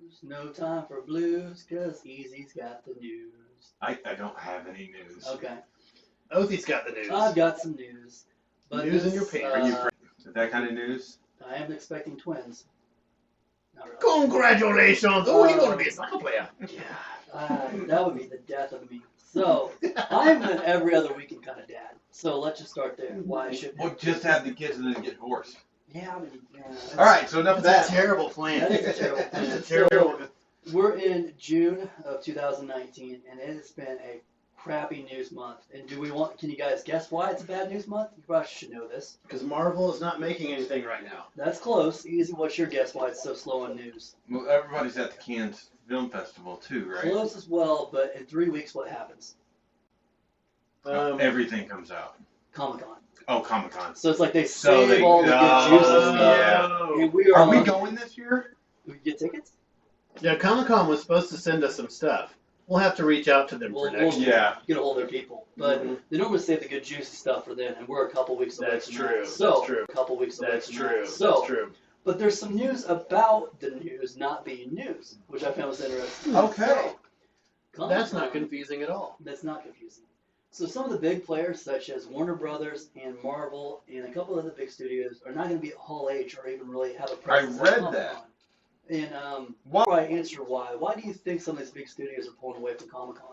news. No time for blues, cause Easy's got the news. I don't have any news. Okay. Othie's got the news. I've got some news. But News in this, your pants. Are you that kind of news? I am expecting twins. Not really. Congratulations! Oh, you're gonna be a soccer player. Yeah, that would be the death of me. So, I'm an every other weekend kind of dad. So let's just start there. Why I should. Well, just have the kids and then get divorced. Yeah, I mean, yeah. All right, so enough of That's that. a terrible plan. That is a terrible plan. That's a terrible. We're in June of 2019, and it has been a crappy news month. And can you guys guess why it's a bad news month? You probably should know this. Because Marvel is not making anything right now. That's close. Easy. What's your guess why it's so slow on news? Well, everybody's at the Cannes Film Festival too, right? Close as well, but in 3 weeks, what happens? Everything comes out. Comicon. Oh, Comicon. So it's like they save all the good juice and stuff. Yeah. And we Are we going this year? We get tickets? Yeah, Comic-Con was supposed to send us some stuff. We'll have to reach out to them for next year. Yeah. Get a hold of their people. But they normally save the good juicy stuff for then, and we're a couple weeks away That's from true. that. So, That's true. a couple weeks away That's from true. that. So, That's true. But there's some news about the news not being news, which I found was interesting. Okay. So, That's not Comic-Con- confusing at all. That's not confusing. So some of the big players, such as Warner Brothers and Marvel and a couple of other big studios, are not going to be at Hall H or even really have a presence. read at Comic-Con. that. And Why? before I answer why, why do you think some of these big studios are pulling away from Comic-Con?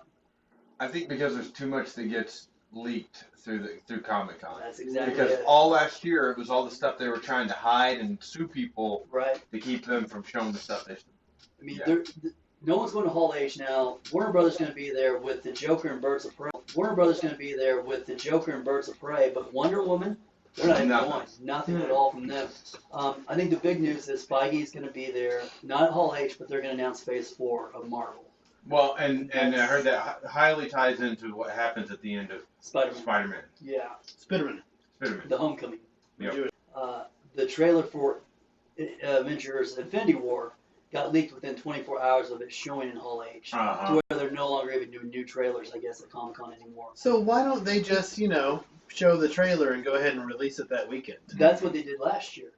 I think because there's too much that gets leaked through Comic-Con. That's exactly Because it. all last year it was all the stuff they were trying to hide and sue people Right. to keep them from showing the stuff they. I mean, Yeah. no one's going to Hall H now. Warner Brothers going to be there with the Joker and Birds of Prey. Warner Brothers going to be there with the Joker and Birds of Prey, but Wonder Woman, they're not even Nothing. going. Nothing at all from them. I think the big news is Feige's going to be there, not at Hall H, but they're going to announce Phase 4 of Marvel. Well, and I heard that highly ties into what happens at the end of Spider-Man. Spider-Man. Yeah, Spiderman. Spider-Man. the Homecoming. Yep. The trailer for Avengers Infinity War got leaked within 24 hours of it showing in Hall H. Uh-huh. To where they're no longer even doing new trailers, I guess, at Comic-Con anymore. So why don't they just, show the trailer and go ahead and release it that weekend? That's what they did last year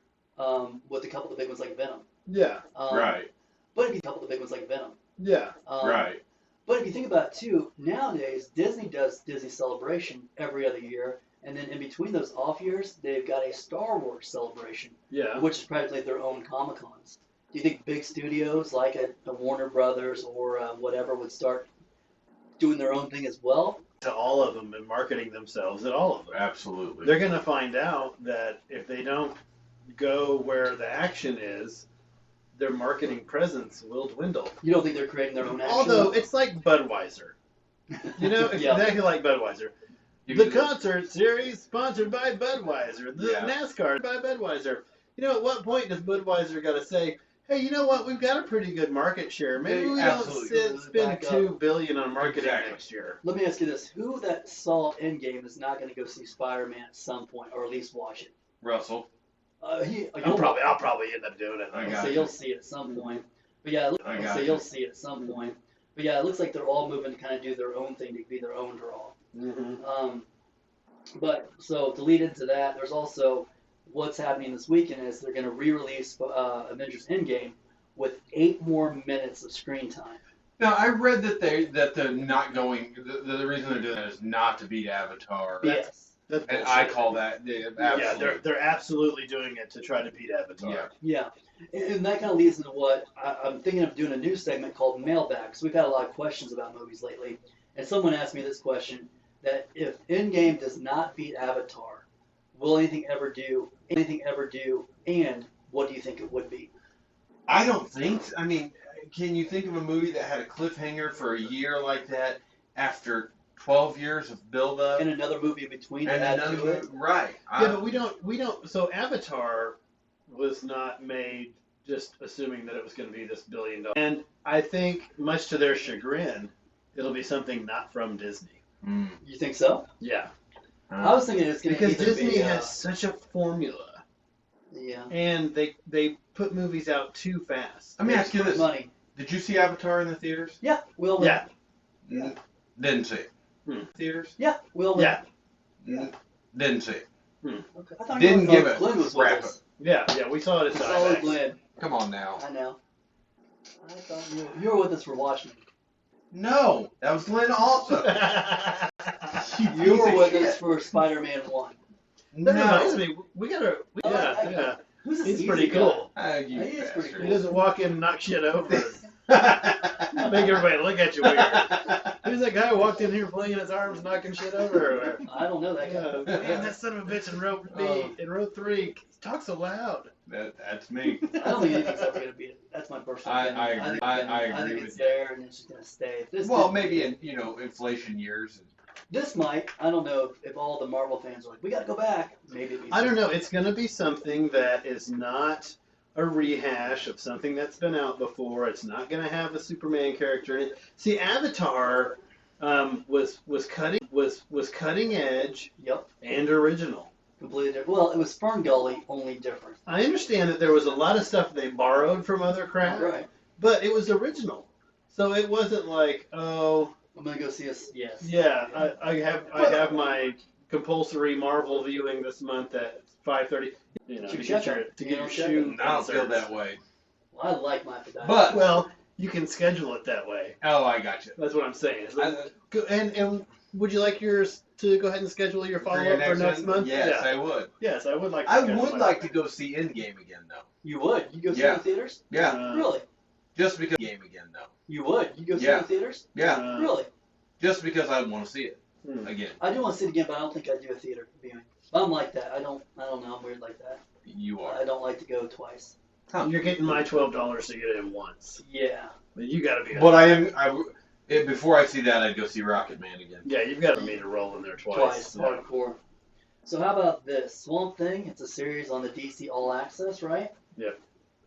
with a couple of the big ones like Venom. Yeah. Right. But if you couple of the big ones like Venom. Yeah. Right. But if you think about it too, nowadays Disney does Disney Celebration every other year, and then in between those off years, they've got a Star Wars Celebration, Yeah. which is practically their own Comic-Cons. Do you think big studios like a Warner Brothers or whatever would start doing their own thing as well? To all of them and marketing themselves at all of them. Absolutely. They're going to find out that if they don't go where the action is, their marketing presence will dwindle. You don't think they're creating their own action? Although it's like Budweiser. It's Yeah. exactly like Budweiser. The concert series sponsored by Budweiser. The Yeah. NASCAR by Budweiser. At what point does Budweiser got to say, hey, you know what? We've got a pretty good market share. Maybe we Absolutely. don't spend Back up. $2 billion on marketing Exactly. next year. Let me ask you this: who that saw Endgame is not going to go see Spider-Man at some point, or at least watch it? Russell. I'll probably end up doing it. I So got you. you'll see it at some point. But yeah, I got so you. you'll see it at some point. But yeah, it looks like they're all moving to kind of do their own thing, to be their own draw. Mm-hmm. But so to lead into that, there's also what's happening this weekend is they're going to re-release Avengers Endgame with 8 more minutes of screen time. Now I read that they're not going. The reason they're doing that is not to beat Avatar. Yes. That's And bullshit. I call that Yeah, they're absolutely doing it to try to beat Avatar. Yeah. Yeah, and that kind of leads into what I'm thinking of doing a news segment called Mailbag. So we've had a lot of questions about movies lately, and someone asked me this question: that if Endgame does not beat Avatar, will anything ever do? And what do you think it would be? I don't think. I mean, can you think of a movie that had a cliffhanger for a year like that after 12 years of build-up? And another movie in between to And add another to it. movie, right? Yeah, but we don't. So Avatar was not made just assuming that it was going to be this $1 billion. And I think, much to their chagrin, it'll be something not from Disney. You think so? Yeah, I was thinking it's going to because Disney has such a formula, Yeah. and they put movies out too fast. Let me ask you this: Money. did you see Avatar in the theaters? Yeah, we'll win. Yeah. Mm, Didn't see it. Hmm. Theaters? Yeah, we'll win. Yeah, Mm, Didn't see it. Okay. I thought Didn't give it. Glenn was Crap. with us. yeah, we saw it at Solid IMAX. Glenn. Come on now. I know. thought you were with us for Watchmen. No, that was Glenn also. You were with us for Spider-Man 1. That reminds No. me, yeah. Who's this He's easy pretty guy? cool. You He is pretty bastard. He doesn't walk in and knock shit over. Make Make everybody look at you weird. Who's that guy who walked in here flinging his arms, knocking shit over? I don't know that guy. Yeah, man, that son of a bitch in row B, in row 3, he talks so loud. That's me. I don't think anything's ever gonna beat it. That's my personal opinion. I agree. I agree think with it's you. there and it's just gonna stay. Well, maybe in inflation years. This might. I don't know if all the Marvel fans are like, we gotta go back. Maybe. I don't know. It's going to be something that is not a rehash of something that's been out before. It's not going to have a Superman character in it. See, Avatar was cutting edge Yep. and original. Completely different. Well, it was Fern Gully, only different. I understand that there was a lot of stuff they borrowed from other crap, Right. but it was original. So it wasn't like, oh, I'm gonna go see us. Yes. yeah, I have my compulsory Marvel viewing this month at 5:30. To To check get it. your To shoe. I don't feel inserts. that way. Well, I like my podiatrist. But Well, you can schedule it that way. oh, I got you. That's what I'm saying. And would you like yours to go ahead and schedule your follow up for next month? Yes, Yeah. I would. Yes, I would like. To I schedule would my like to follow-up. go see Endgame again, though. You would? You go see Yeah. it in theaters? Yeah, Really? just because game again, though. You would? You go see Yeah. it in theaters? Yeah, Really? just because I want to see it Hmm. again. I do want to see it again, but I don't think I'd do a theater viewing. I'm like that. I don't know. I'm weird like that. You I are. don't like to go twice. You're getting my $12 to get it in once. Yeah. But you got to be. But I am. Before I see that, I'd go see Rocket Man again. Yeah, you've got me to roll in there twice. Yeah. Hardcore. So how about this? Swamp Thing, it's a series on the DC All Access, right? Yep.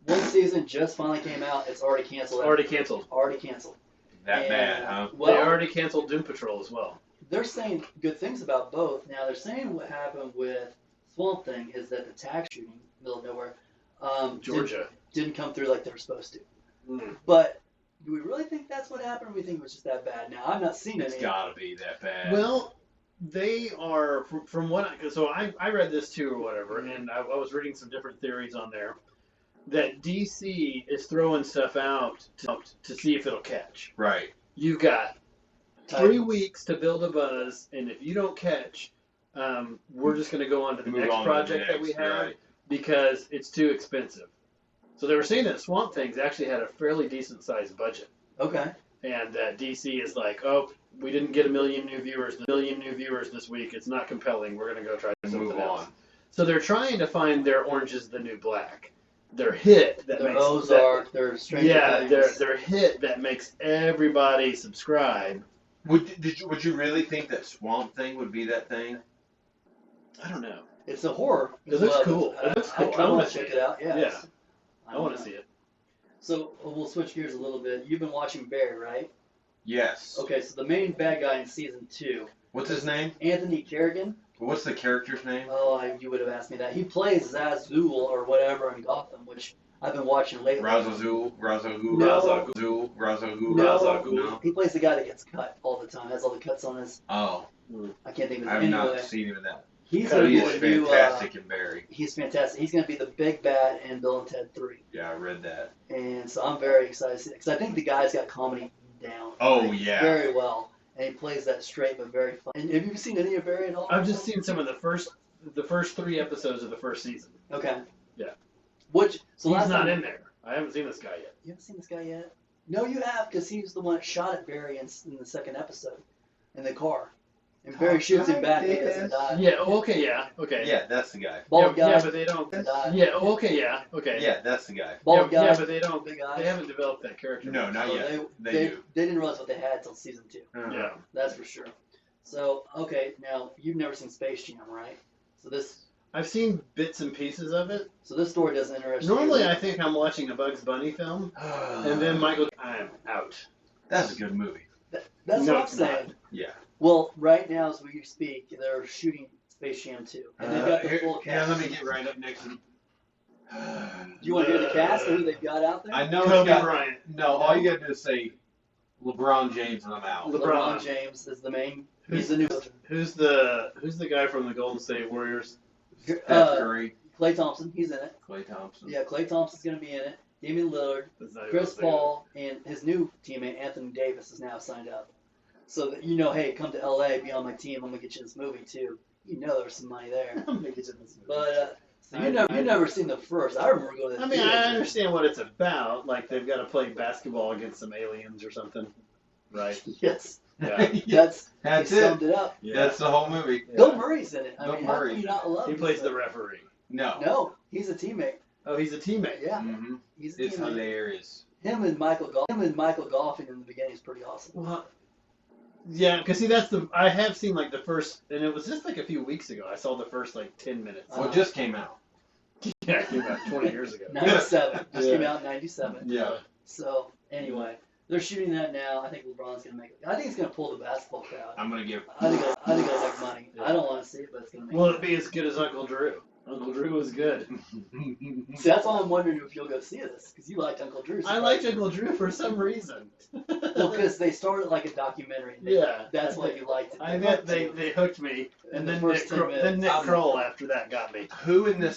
One season just finally came out. It's already canceled. Already canceled. Already canceled. That And, bad, huh? They Well, already canceled Doom Patrol as well. they're saying good things about both. Now, they're saying what happened with Swamp Thing is that the tax shooting, middle of nowhere, Georgia. didn't come through like they were supposed to. Mm. But do we really think that's what happened, or do we think it was just that bad? Now, I've not seen It's any. gotta be that bad. Well, they are from what so I read this too or whatever, and I was reading some different theories on there that DC is throwing stuff out to see if it'll catch. right. You've got Titans. 3 weeks to build a buzz, and if you don't catch, we're just going to go on to the Move next on to the project that we next, have right. because it's too expensive. So they were saying that Swamp Things actually had a fairly decent sized budget, Okay. and that DC is like, oh, we didn't get a million new viewers this week. It's not compelling. We're going to go try something Move else. on. So they're trying to find their Orange is the New Black, their hit that Their makes Ozark, their Stranger yeah, Things. their hit that makes everybody subscribe. Would you really think that Swamp Thing would be that thing? I don't know. It's a horror. It looks cool. It looks cool. I I wanna want to see check it. it out. Yeah. Yeah. I don't want to know. see it. So we'll switch gears a little bit. You've been watching Barry, right? Yes. Okay. So the main bad guy in season 2, What's his name? Anthony Kerrigan. What's the character's name? Oh, you would have asked me that. He plays Zazul or whatever in Gotham, which I've been watching lately. Razagul. No. No. He plays the guy that gets cut all the time. Has all the cuts on his. Oh, I can't think of his I've name. not Anyway, seen him in that. he's Cut going to He be is the new. fantastic in Barry. He's fantastic. He's going to be the big bad in Bill and Ted 3. Yeah, I read that. And so I'm very excited because I think the guy's got comedy down. Oh, like, yeah. very well, and he plays that straight but very fun. And have you seen any of Barry at all? I've just seen some of the first 3 episodes of the first season. Okay. Yeah. Which so He's last not time, in there. I haven't seen this guy yet. You haven't seen this guy yet? No, you have, because he was the one that shot at Barry in the second episode in the car, and Barry shoots him back and he doesn't die. Yeah. Oh, okay. Yeah. Okay. Yeah, that's the guy. Bald yeah, guy. yeah, but they don't. died. Yeah. Oh, okay. Yeah. Okay. Yeah, that's the guy. Bald yeah, guy. yeah, but they don't. big eyes. They haven't developed that character. No, not So yet. They They do. They didn't realize what they had till season 2. Yeah. That's for sure. So okay, now you've never seen Space Jam, right? So this I've seen bits and pieces of it. story doesn't interest you. Normally, I think I'm watching a Bugs Bunny film, and then Michael, I'm out. That's a good movie. That's No, what I'm it's not. saying. Yeah. Well, right now as we speak, they're shooting Space Jam 2, and they've got the full cast. let me get right up next to him. Do you want to hear the cast of who they've got out there? I know Kobe it's got, Bryant. No, all you gotta do is say LeBron James and I'm out. LeBron James is the main. He's the new. Who's the guy from the Golden State Warriors? Steph Curry, Klay Thompson, he's in it. Klay Thompson. Yeah, Klay Thompson's going to be in it. Damian Lillard, That's not even Chris what I was thinking. Paul, and his new teammate Anthony Davis is now signed up. So that you know, hey, come to LA, be on my team. I'm gonna get you this movie too. You know, there's some money there. I'm gonna get you this movie. But so you've never seen the first. I remember going to the I mean, theater. I understand what it's about. Like they've got to play basketball against some aliens or something, right? Yes, Yeah. that's That's he it. summed it up. Yeah. That's the whole movie. Yeah. Bill Murray's in it. I Bill mean, how can Murray's you in not love He him? plays the referee. No. No, he's a teammate. Oh, he's a teammate. Yeah, Mm-hmm. he's a It's teammate. hilarious. Him and Michael Golfing in the beginning is pretty awesome. Well, yeah, because see, I have seen like the first, and it was just like a few weeks ago. I saw the first like 10 minutes. Well, it just came out. Yeah, it came out 20 years ago. 97. Just Yeah. came out in 97. Yeah. So anyway, they're shooting that now. I think LeBron's gonna make it. I think it's gonna pull the basketball crowd. I'm gonna give. I think it'll make money. Yeah. I don't want to see it, but it's gonna make. Will money. it be as good as Uncle Drew? Uncle Drew was good. See, that's why I'm wondering if you'll go see this because you liked Uncle Drew. I liked Uncle Drew for some reason. Well, because they started like a documentary. Yeah, That's why you liked it. I bet they hooked me, and the then first 10 minutes. Nick Kroll after that got me. Who in I the?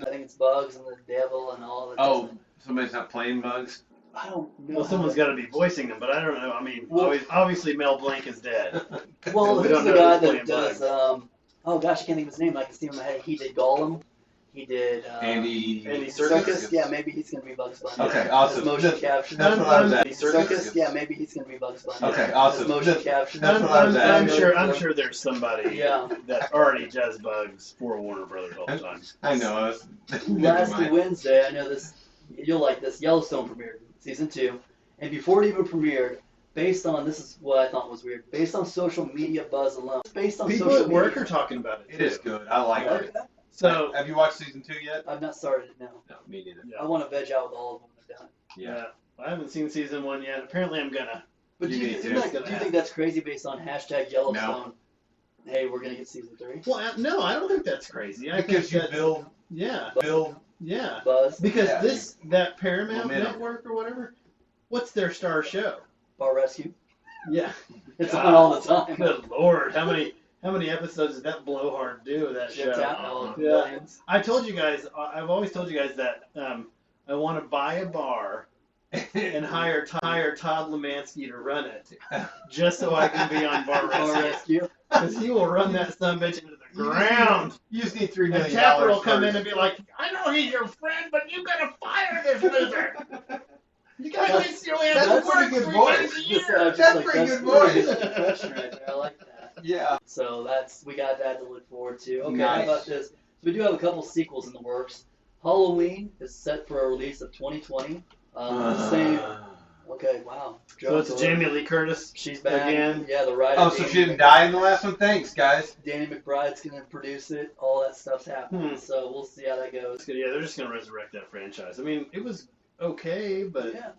think it's Bugs and the Devil and all that. Oh, somebody's not playing Bugs. I don't know. Well, someone's got to be voicing them, but I don't know. I mean, Well- obviously Mel Blanc is dead. Well, We who's don't the know guy who's that playing does? Oh gosh, I can't think of his name. I can see him in my head. He did Gollum. He did. Andy Circus. Yeah, maybe he's gonna be Bugs Bunny. Okay, His awesome. motion That's- capture. That's what I was at. Circus. Yeah, maybe he's gonna be Bugs Bunny. Okay, His awesome. motion capture. That's what I was at. I'm sure there's somebody Yeah. that already does Bugs for Warner Brothers all the time. I know. Never Last mind. Wednesday, I know this. You'll like this. Yellowstone premiered season 2, and before it even premiered, based on this is what I thought was weird. Based on social media buzz alone, based on People social at work media. are talking about it. It is too. good. I like Like it. that? So have you watched season 2 yet? I've not started it. No, No, me neither. yeah. I want to veg out with all of them. I've done. Yeah. I haven't seen season 1 yet. Apparently, I'm gonna. But do You you, need to. do you think that's crazy based on hashtag Yellowstone? Hey, we're gonna get season 3. Well, no, I don't think that's crazy. I Because think you that's- build Yeah, yeah. Buzz, Because Yeah. that Paramount Momentum. network or whatever, what's their star show? Bar Rescue. Yeah. It's God. on all the time. Good Lord, how many episodes did that blowhard do of that show? Shipped out in all the Yeah. millions. I told you guys, I've always told you guys that I want to buy a bar and hire Todd Lemansky to run it, just so I can be on Bar Bar Rescue. Rescue. Because he will run that sumbitch into the ground. You just need $3 And million. Tapper will come first. in and be like, I know he's your friend, but you gotta fire this loser. You guys you only have That's to a work pretty good 3 voice. days a Just, year. just That's like, pretty good pretty voice. good impression right there. I like that. Yeah. So we got that to look forward to. Okay, Nice. how about this? So we do have a couple sequels in the works. Halloween is set for a release of 2020. Same. Okay, wow. So it's Jamie Lee Curtis. She's back again. Yeah, the writer. Oh, so she didn't die in the last one? Thanks, guys. Danny McBride's gonna produce it. All that stuff's happening. So we'll see how that goes. Yeah, they're just gonna resurrect that franchise. I mean, it was okay, but Yeah.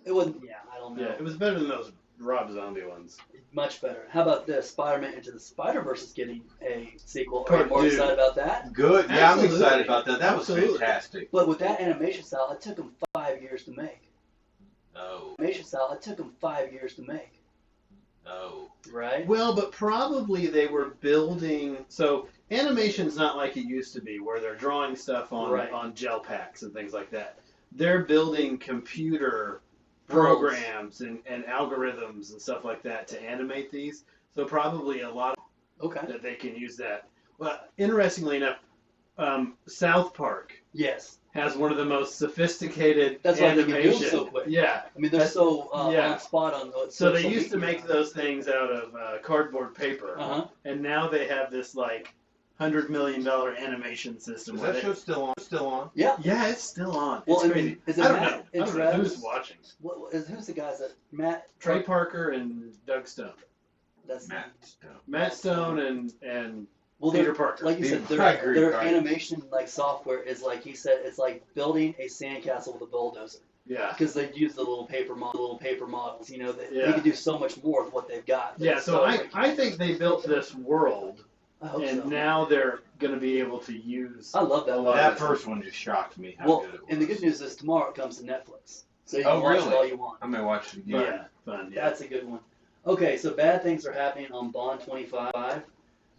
It wasn't. Yeah, I don't know. yeah, it was better than those Rob Zombie ones. Much better. How about this? Spider-Man Into the Spider-Verse is getting a sequel. Are you Part more two. excited about that? Good. Yeah, Absolutely. I'm excited about that. That was Absolutely. fantastic. But with that animation style, it took them 5 years to make. No. Animation style, it took them 5 years to make. No. Right? Well, but probably they were building. So animation's not like it used to be, where they're drawing stuff on Right. on gel packs and things like that. They're building computer programs and algorithms and stuff like that to animate these. So probably a lot Okay. that they can use that. Well, interestingly enough, South Park Yes. has one of the most sophisticated That's why they can do animation. them so quick. Yeah. I mean, they're so yeah. on spot on what So they social used to media. make those things out of cardboard paper, Uh-huh. and now they have this like $100 million animation system. Is where that they- show still on? Still on? Yeah. Yeah, it's still on. Well, It's I mean, crazy. is it I don't Matt know. and I don't know Travis? who's watching. Who's the guys that Matt? Trey Parker and Doug Stone. That's Matt Stone. Matt Stone and well, Peter they're, Parker. like you said, I agree, their right. animation like software is like he said, it's like building a sandcastle with a bulldozer. Yeah. Because they use the little paper models. You know, they Yeah. can do so much more with what they've got. Yeah, so like, I think they built this world, I hope and so. now they're going to be able to use. I love that. a lot one. of That first one just shocked me how Well, good it was. and the good news is tomorrow it comes to Netflix, so you Oh, can watch really? it all you want. I'm going to watch it again. Fun. Yeah. That's a good one. Okay, so bad things are happening on Bond 25.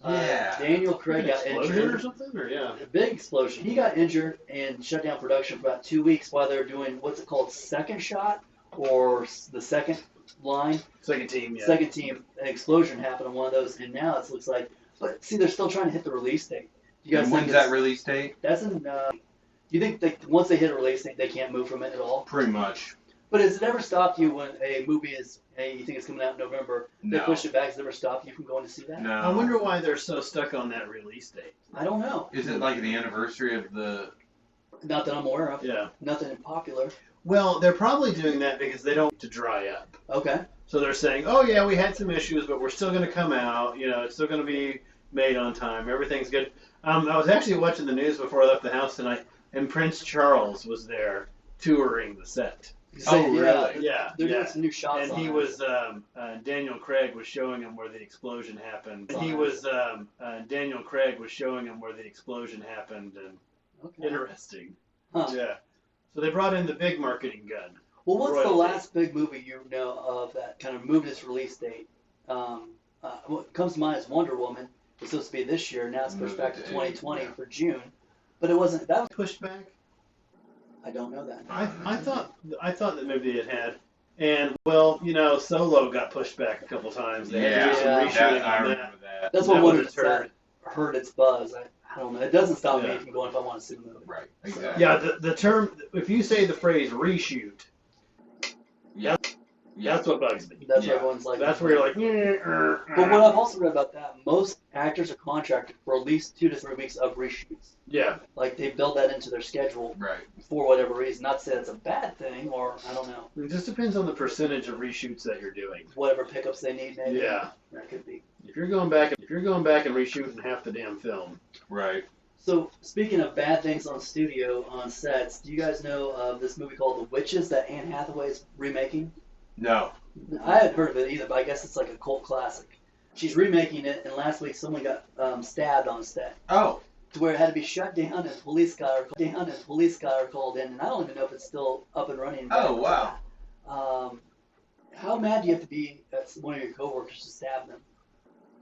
Daniel Craig got Explosion or injured. something? Or yeah. A big explosion. He got injured and shut down production for about 2 weeks while they were doing what's it called, second shot or the second line. Second team, yeah. Second team. An explosion happened on one of those, and now it looks like. But see, they're still trying to hit the release date. You guys And think when's that release date? That's in. You think once they hit a release date, they can't move from it at all? Pretty much. But has it ever stopped you when a movie is, hey, you think it's coming out in November, they No. push it back? Has it ever stopped you from going to see that? No. I wonder why they're so stuck on that release date. I don't know. Is it like the anniversary of the? Not that I'm aware of. Yeah. Nothing popular. Well, they're probably doing that because they don't want to dry up. Okay. So they're saying, oh yeah, we had some issues, but we're still going to come out. You know, it's still going to be made on time. Everything's good. I was actually watching the news before I left the house tonight, and Prince Charles was there touring the set. So, really? Yeah. They're yeah. doing some new shots And on he it. was Daniel Craig was showing him where the explosion happened. And he was Daniel Craig was showing him where the explosion happened, and Okay. interesting. Huh. Yeah. So they brought in the big marketing gun. Well, what's the Royalty. last big movie you know of that kind of moved its release date? What comes to mind is Wonder Woman. It was supposed to be this year. Now it's pushed back to 2020 for June. But it wasn't. That was. Pushed back. I don't know that. I thought that maybe it had. And well, you know, Solo got pushed back a couple times. They had to do some Yeah. reshooting I on that. remember that. That's what That Wonder was a turd. heard its buzz. I don't know. It doesn't stop me Yeah. from going if I want to see the movie. Right. Exactly. Yeah, the term, if you say the phrase reshoot, Yeah. that's what bugs me. That's Yeah. what everyone's like. That's where you're like, But what I've also read about that, most actors are contracted for at least 2 to 3 weeks of reshoots. yeah. Like they build that into their schedule Right. for whatever reason. Not to say that's a bad thing, or I don't know, It just depends on the percentage of reshoots that you're doing. whatever pickups they need. Maybe. Yeah. That could be. If you're going back and reshooting half the damn film, Right. So speaking of bad things on studio on sets, do you guys know of this movie called The Witches that Anne Hathaway is remaking? No. I hadn't heard of it either, but I guess it's like a cult classic. She's remaking it, and last week someone got stabbed on set. Oh. To where it had to be shut down and police got called in, and I don't even know if it's still up and running. Oh wow. How mad do you have to be at one of your coworkers to stab them?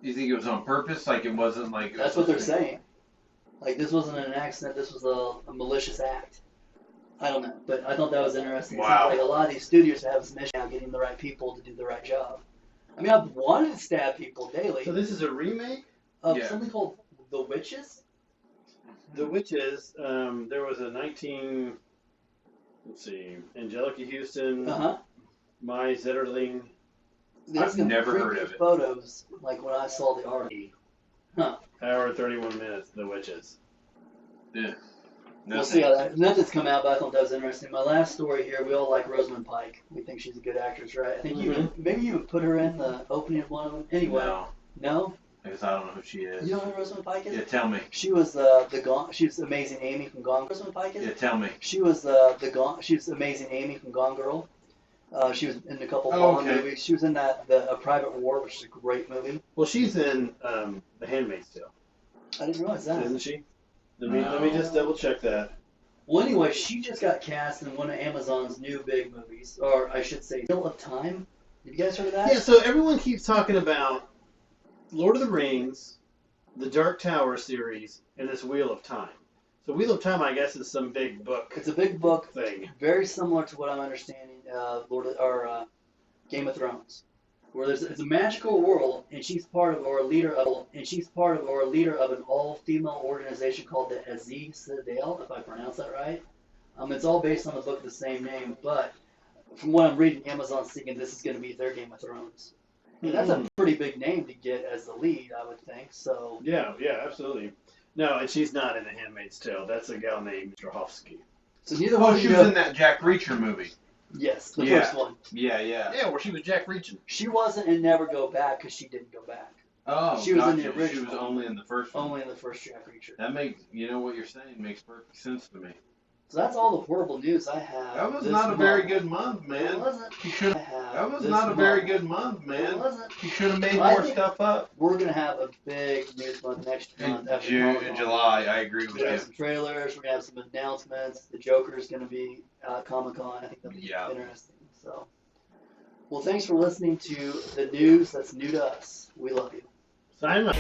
You think it was on purpose? Like it wasn't like. That's what they're saying. Like this wasn't an accident. This was a malicious act. I don't know, but I thought that was interesting. Wow. Like a lot of these studios have some issue now getting the right people to do the right job. I mean, I've wanted to stab people daily. so this is a remake. Of Yeah. something called The Witches. The Witches. There was a let's see, Angelica Houston, Uh-huh. Mai Zetterling. There's I've some never heard creepy of it. photos, like when I saw the article. Huh. Hour and 31 minutes. The Witches. Yeah. We'll see how that. Nothing's come out, but I thought that was interesting. My last story here, we all like Rosamund Pike. We think she's a good actress, right? I think maybe you would put her in the opening of one of them. Anyway, No. no? Because I don't know who she is. You don't know who Rosamund Pike is? Yeah. Tell me. She was she was Amazing Amy from Gone. Rosamund Pike is? Yeah. Tell me. She was she was Amazing Amy from Gone Girl. She was in a couple Oh, Bond okay. movies. She was in that A Private War, which is a great movie. Well, she's in The Handmaid's Tale, I didn't realize that. isn't she? Let me just double check that. Well, anyway, she just got cast in one of Amazon's new big movies, or I should say, Wheel of Time. Have you guys heard of that? Yeah, so everyone keeps talking about Lord of the Rings, the Dark Tower series, and this Wheel of Time. So Wheel of Time, I guess, is some big book It's a big book, thing. very similar to what I'm understanding Game of Thrones, where it's a magical world, and she's part of or a leader of an all-female organization called the Aziz Citadel, if I pronounce that right. It's all based on the book of the same name, but from what I'm reading, Amazon's thinking this is going to be their Game of Thrones. And that's a pretty big name to get as the lead, I would think. So Yeah, absolutely. No, and she's not in The Handmaid's Tale. That's a gal named Strahovski. so neither Oh, one of she you was know. in that Jack Reacher movie. Yes, the Yeah. first one. Yeah. Yeah. Yeah, where she was Jack Reacher. She wasn't in Never Go Back because she didn't go back. Oh, She was in the gotcha. original. She was only in the first one. Only in the first Jack Reacher. That makes, you know what you're saying makes perfect sense to me. So that's all the horrible news I have. That was this not a very month. good month, It man. wasn't. You should. I have That was this not a very month. good month, It man. wasn't. You should have made I more think- stuff up. We're gonna have a big news month next month after June Comicon. and July, I agree with We're gonna have you. some trailers. We're gonna have some announcements. The Joker's gonna be Comic-Con. I think that'll be Yeah. interesting. So, well, thanks for listening to the news that's new to us. We love you. Sign up.